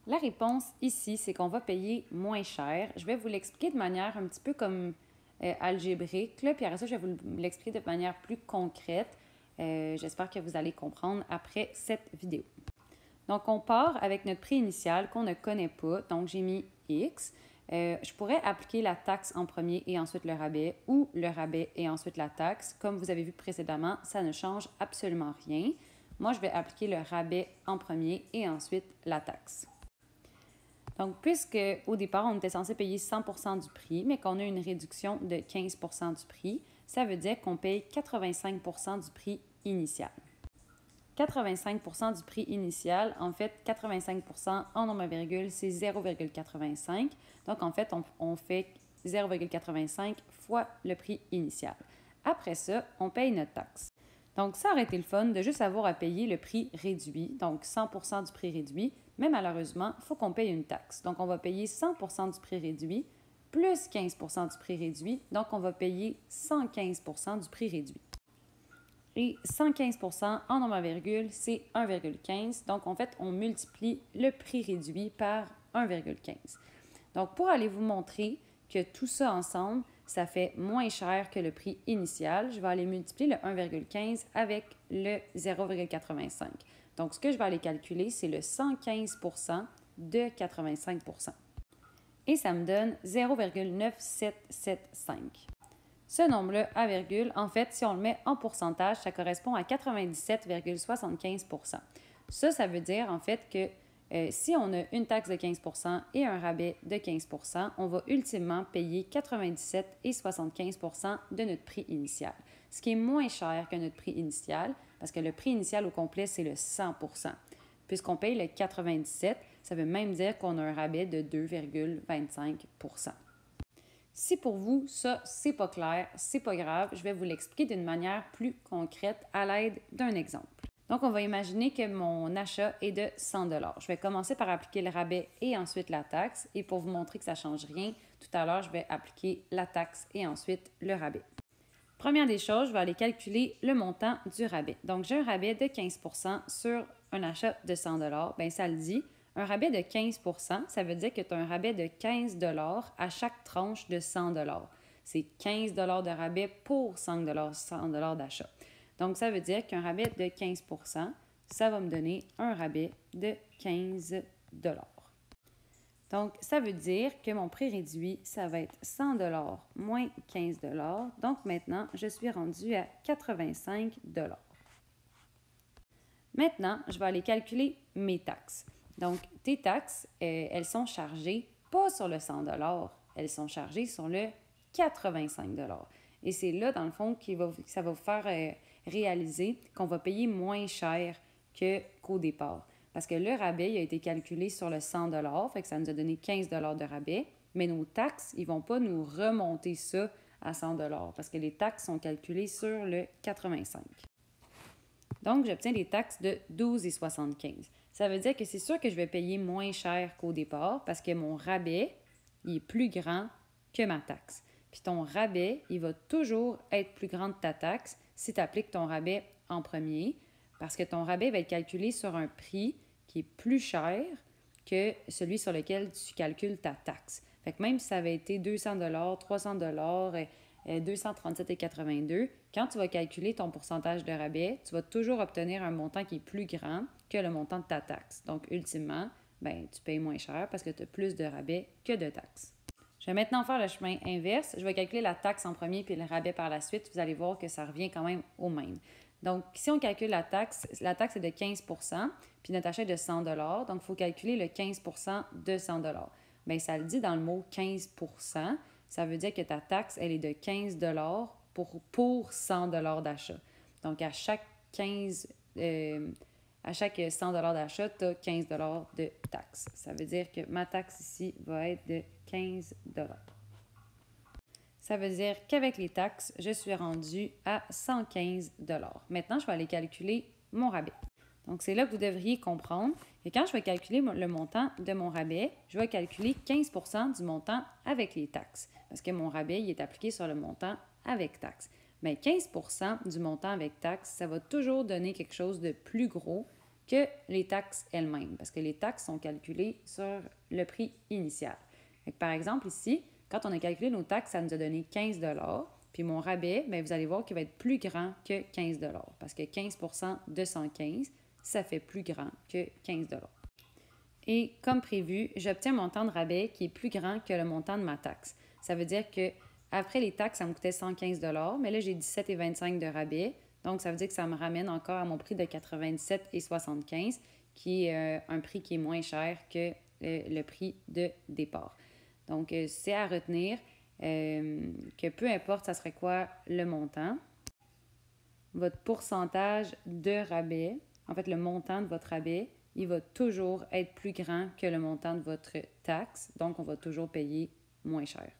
La réponse ici, c'est qu'on va payer moins cher. Je vais vous l'expliquer de manière un petit peu comme algébrique, là, puis après ça, je vais vous l'expliquer de manière plus concrète. J'espère que vous allez comprendre après cette vidéo. Donc, on part avec notre prix initial qu'on ne connaît pas. Donc, j'ai mis X. Je pourrais appliquer la taxe en premier et ensuite le rabais ou le rabais et ensuite la taxe. Comme vous avez vu précédemment, ça ne change absolument rien. Moi, je vais appliquer le rabais en premier et ensuite la taxe. Donc, puisque au départ, on était censé payer 100 du prix, mais qu'on a une réduction de 15 du prix, ça veut dire qu'on paye 85 du prix initial. 85 du prix initial, en fait, 85 en nombre à virgule, c'est 0,85. Donc, en fait, on fait 0,85 fois le prix initial. Après ça, on paye notre taxe. Donc, ça aurait été le fun de juste avoir à payer le prix réduit, donc 100 du prix réduit, mais malheureusement, il faut qu'on paye une taxe. Donc, on va payer 100 du prix réduit plus 15 du prix réduit, donc on va payer 115 du prix réduit. Et 115 en nombre à virgule, c'est 1,15. Donc, en fait, on multiplie le prix réduit par 1,15. Donc, pour aller vous montrer que tout ça ensemble, ça fait moins cher que le prix initial, je vais aller multiplier le 1,15 avec le 0,85. Donc, ce que je vais aller calculer, c'est le 115 de 85 et ça me donne 0,9775. Ce nombre-là à virgule, en fait, si on le met en pourcentage, ça correspond à 97,75 Ça veut dire, en fait, que si on a une taxe de 15 et un rabais de 15 on va ultimement payer 97,75 de notre prix initial, ce qui est moins cher que notre prix initial, parce que le prix initial au complet, c'est le 100 Puisqu'on paye le 97, ça veut même dire qu'on a un rabais de 2,25 Si pour vous, ça, c'est pas clair, c'est pas grave, je vais vous l'expliquer d'une manière plus concrète à l'aide d'un exemple. Donc, on va imaginer que mon achat est de 100 Je vais commencer par appliquer le rabais et ensuite la taxe. Et pour vous montrer que ça ne change rien, tout à l'heure, je vais appliquer la taxe et ensuite le rabais. Première des choses, je vais aller calculer le montant du rabais. Donc, j'ai un rabais de 15 sur un achat de 100 bien, ça le dit. Un rabais de 15 ça veut dire que tu as un rabais de 15 à chaque tranche de 100 C'est 15 de rabais pour 100 d'achat. Donc, ça veut dire qu'un rabais de 15 ça va me donner un rabais de 15 Donc, ça veut dire que mon prix réduit, ça va être 100 moins 15 Donc, maintenant, je suis rendue à 85 Maintenant, je vais aller calculer mes taxes. Donc, tes taxes, elles sont chargées pas sur le 100 elles sont chargées sur le 85 Et c'est là, dans le fond, que ça va vous faire réaliser qu'on va payer moins cher qu'au départ. Parce que le rabais il a été calculé sur le 100 fait que ça nous a donné 15 de rabais, mais nos taxes, ils ne vont pas nous remonter ça à 100 parce que les taxes sont calculées sur le 85. Donc, j'obtiens des taxes de 12,75. Ça veut dire que c'est sûr que je vais payer moins cher qu'au départ parce que mon rabais, il est plus grand que ma taxe. Puis ton rabais, il va toujours être plus grand que ta taxe si tu appliques ton rabais en premier parce que ton rabais va être calculé sur un prix qui est plus cher que celui sur lequel tu calcules ta taxe. Fait que même si ça avait été 200 300 237,82 quand tu vas calculer ton pourcentage de rabais, tu vas toujours obtenir un montant qui est plus grand que le montant de ta taxe. Donc, ultimement, tu payes moins cher parce que tu as plus de rabais que de taxes. Je vais maintenant faire le chemin inverse. Je vais calculer la taxe en premier puis le rabais par la suite. Vous allez voir que ça revient quand même au même. Donc, si on calcule la taxe est de 15 puis notre achat est de 100 donc il faut calculer le 15 de 100 Bien, ça le dit dans le mot 15 ça veut dire que ta taxe, elle est de 15 pour 100 d'achat. Donc, à chaque 100 d'achat, tu as 15 de taxe. Ça veut dire que ma taxe ici va être de 15 Ça veut dire qu'avec les taxes, je suis rendue à 115 Maintenant, je vais aller calculer mon rabais. Donc, c'est là que vous devriez comprendre que quand je vais calculer le montant de mon rabais, je vais calculer 15 du montant avec les taxes parce que mon rabais il est appliqué sur le montant avec taxes. Bien, 15 du montant avec taxes, ça va toujours donner quelque chose de plus gros que les taxes elles-mêmes, parce que les taxes sont calculées sur le prix initial. Fait que par exemple, ici, quand on a calculé nos taxes, ça nous a donné 15 $. Puis mon rabais, bien, vous allez voir qu'il va être plus grand que 15 $, parce que 15 de 115, ça fait plus grand que 15 $. Et comme prévu, j'obtiens un montant de rabais qui est plus grand que le montant de ma taxe. Ça veut dire que après les taxes, ça me coûtait 115 $, mais là, j'ai 17,25 de rabais. Donc, ça veut dire que ça me ramène encore à mon prix de 97,75, qui est un prix qui est moins cher que le prix de départ. Donc, c'est à retenir que peu importe ça serait quoi le montant, votre pourcentage de rabais, en fait le montant de votre rabais, il va toujours être plus grand que le montant de votre taxe. Donc, on va toujours payer moins cher.